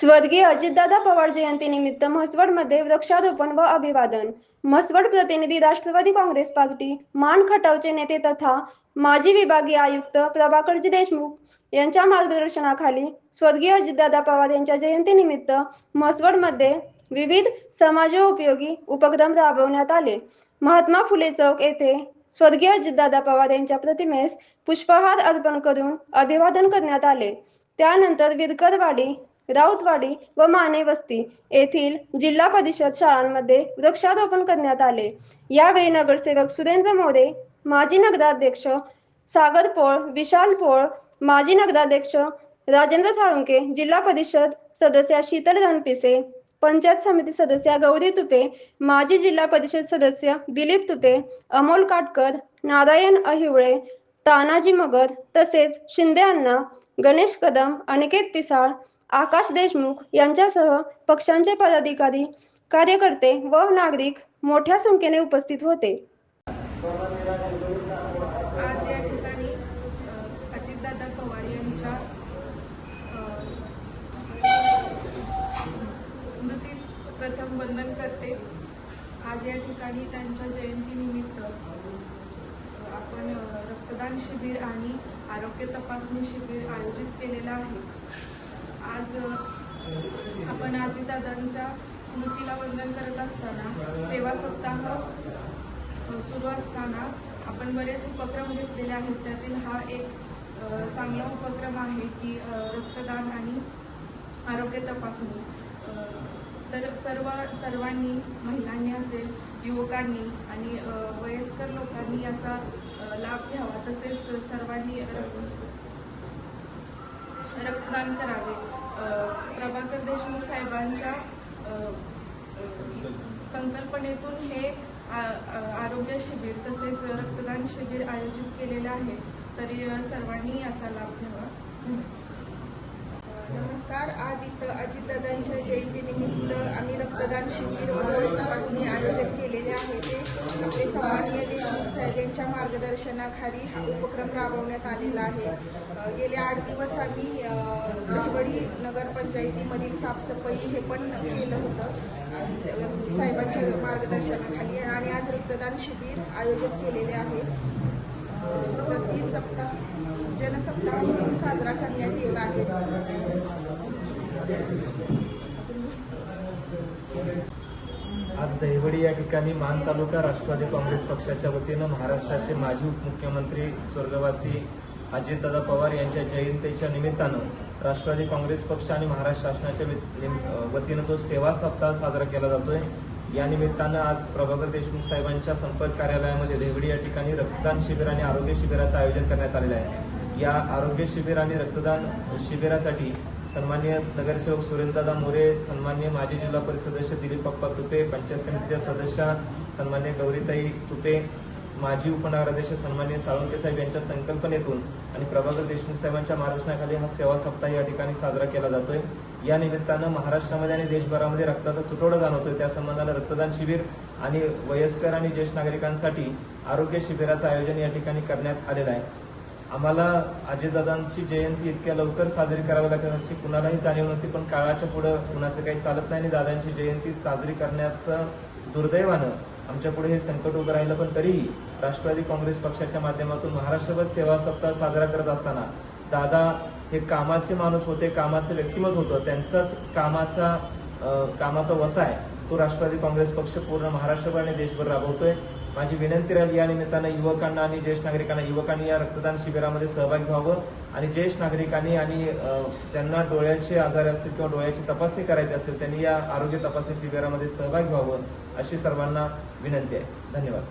स्वर्गीय अजितदादा पवार जयंतीनिमित्त म्हसवडमध्ये वृक्षारोपण व अभिवादन. म्हसवड प्रतिनिधी राष्ट्रवादी काँग्रेस पार्टी मान खटावचे नेते तथा माजी विभागीय आयुक्त प्रभाकरजी देशमुख यांच्या मार्गदर्शनाखाली स्वर्गीय अजितदादा पवार यांच्या जयंतीनिमित्त म्हसवडमध्ये विविध समाजोपयोगी उपक्रम राबवण्यात आले. महात्मा फुले चौक येथे स्वर्गीय अजितदादा पवार यांच्या प्रतिमेस पुष्पहार अर्पण करून अभिवादन करण्यात आले. त्यानंतर विरकरवाडी, राऊतवाडी व माने वस्ती येथील जिल्हा परिषद शाळांमध्ये वृक्षारोपण करण्यात आले. यावेळी नगरसेवक सुरेंद्र मोरे, माजी नगराध्यक्ष सागर पोळ, विशाल पोळ, माजी नगराध्यक्ष राजेंद्र साळुंके, जिल्हा परिषद सदस्या शीतल रणपिसे, पंचायत समिती सदस्या गौरी तुपे, माजी जिल्हा परिषद सदस्य दिलीप तुपे, अमोल काटकर, नारायण अहिवळे, तानाजी मगर तसेच शिंदे अण्णा, गणेश कदम, अनिकेत पिसाळ, आकाश देशमुख यांच्यासह पक्षांचे पदाधिकारी, कार्यकर्ते व नागरिक मोठ्या संख्येने उपस्थित होते. आज या ठिकाणी अजितदादा पवार यांच्या स्मृतीस प्रथम वंदन करते. आज या ठिकाणी त्यांच्या जयंतीनिमित्त आपण रक्तदान शिबिर आणि आरोग्य तपासणी शिबिर आयोजित केलेलं आहे. आज आपण अजितदादांच्या स्मृतीला वंदन करत असताना सेवा सप्ताह सुरू असताना आपण बरेच उपक्रम घेतलेले आहेत. त्यातील हा एक चांगला उपक्रम आहे की रक्तदान आणि आरोग्य तपासणी. तर सर्वांनी, महिलांनी असेल, युवकांनी आणि वयस्कर लोकांनी याचा लाभ घ्यावा. तसेच सर्वांनी रक्तदान करावे. प्रभाकर देशमुख साहेबांच्या संकल्पनेतून हे आरोग्य शिबिर तसेच रक्तदान शिबिर आयोजित केलेले आहे. तरी सर्वांनी याचा लाभ घ्यावा. नमस्कार. आज इथं अजितदादांच्या जयंतीनिमित्त आम्ही रक्तदान शिबिर व तपासणी आयोजित केलेले आहे. ते आपले सन्माननीय देशमुख साहेब यांच्या मार्गदर्शनाखाली हा उपक्रम राबवण्यात आलेला आहे. गेले 8 दिवस आम्ही कसबडी नगरपंचायतीमधील साफसफाई हे पण केलं होतं साहेबांच्या मार्गदर्शनाखाली. आणि आज रक्तदान शिबिर आयोजित केलेले आहे. 30 सप्ताह जनसप्ताह म्हणून साजरा करण्यात येत आहे. आज दहिवडी या ठिकाणी मान तालुका राष्ट्रवादी काँग्रेस पक्षाच्या वतीनं महाराष्ट्राचे माजी उपमुख्यमंत्री स्वर्गवासी अजितदादा पवार यांच्या जयंतीच्या निमित्तानं राष्ट्रवादी काँग्रेस पक्ष आणि महाराष्ट्र शासनाच्या वतीनं जो सेवा सप्ताह साजरा केला जातोय. या निमित्तानं आज प्रभाकर देशमुख साहेबांच्या संपर्क कार्यालयामध्ये दहिवडी या ठिकाणी रक्तदान शिबिर आणि आरोग्य शिबिराचं आयोजन करण्यात आलेलं आहे. या आरोग्य शिबिर आणि रक्तदान शिबिरासाठी सन्माननीय नगरसेवक सुरेंद्रदादा मोरे, सन्माननीय माजी जिल्हा परिषद सदस्य दिलीप पप्पा तुपे, पंचायत समितीच्या सदस्या सन्माननीय गौरीताई तुपे, माजी उपनगराध्यक्ष सन्माननीय साळुंके साहेब यांच्या संकल्पनेतून आणि प्रभाकर देशमुख साहेबांच्या मार्गदर्शनाखाली हा सेवा सप्ताह या ठिकाणी साजरा केला जातोय. या निमित्तानं महाराष्ट्रामध्ये आणि देशभरामध्ये रक्ताचा तुटवडा जाणवतोय. त्या संबंधानं रक्तदान शिबिर आणि वयस्कर आणि ज्येष्ठ नागरिकांसाठी आरोग्य शिबिराचं आयोजन या ठिकाणी करण्यात आलेलं आहे. आम्हाला अजितदादांची जयंती इतक्या लवकर साजरी करावी लागेल अशी कुणालाही जाणीव नव्हती, पण काळाच्या पुढे कुणाचं काही चालत नाही आणि दादांची जयंती साजरी करण्याचं दुर्दैवानं आमच्या पुढे हे संकट उभं राहिलं. पण तरीही राष्ट्रवादी काँग्रेस पक्षाच्या माध्यमातून महाराष्ट्रभर सेवा सप्ताह साजरा करत असताना दादा हे कामाचे माणूस होते, कामाचं व्यक्तिमत्व होतं. त्यांचाच कामाचा वसा आहे तो राष्ट्रवादी काँग्रेस पक्ष पूर्ण महाराष्ट्रभर आणि देशभर राबवतोय. माझी विनंती राहिली या निमित्तानं युवकांना आणि ज्येष्ठ नागरिकांनी या रक्तदान शिबिरामध्ये सहभागी व्हावं आणि ज्येष्ठ नागरिकांनी आणि ज्यांना डोळ्याचे आजार असतील किंवा डोळ्याची तपासणी करायची असेल त्यांनी या आरोग्य तपासणी शिबिरामध्ये सहभागी व्हावं अशी सर्वांना विनंती आहे. धन्यवाद.